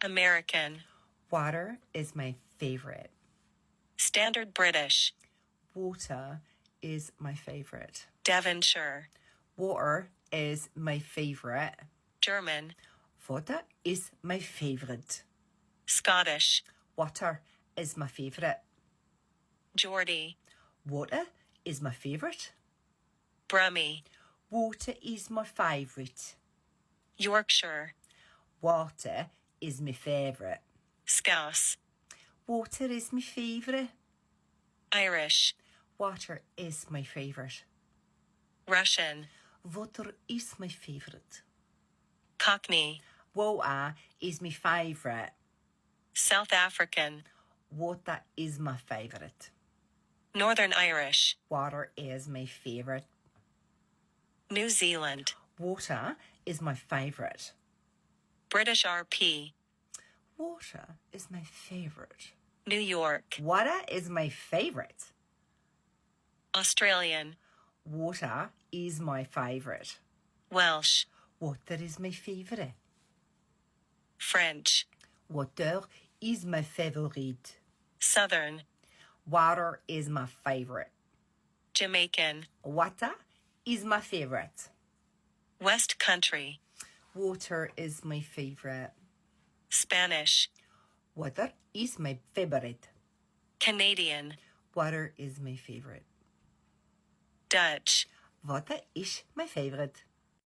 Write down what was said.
American. Water is my favorite. Standard British. Water is my favorite. Devonshire. Water is my favorite. German. Water is my favorite. Scottish. Water is my favorite. Geordie. Water is my favorite. Brummie. Water is my favorite. Yorkshire. Water is my favorite. Scouse. Water is my favorite. Irish. Water is my favorite. Russian. Water is my favorite. Cockney. Water is my favorite. South African. Water is my favorite. Northern Irish. Water is my favorite. New Zealand. Water is my favorite. British RP. Water is my favorite. New York. Water is my favorite. Australian. Water is my favorite. Welsh. Water is my favorite. French. Water is my favorite. Southern. Water is my favorite. Jamaican. Water is my favorite. West Country. Water is my favorite. Spanish. Water is my favorite. Canadian. Water is my favorite. Dutch. Water is my favorite.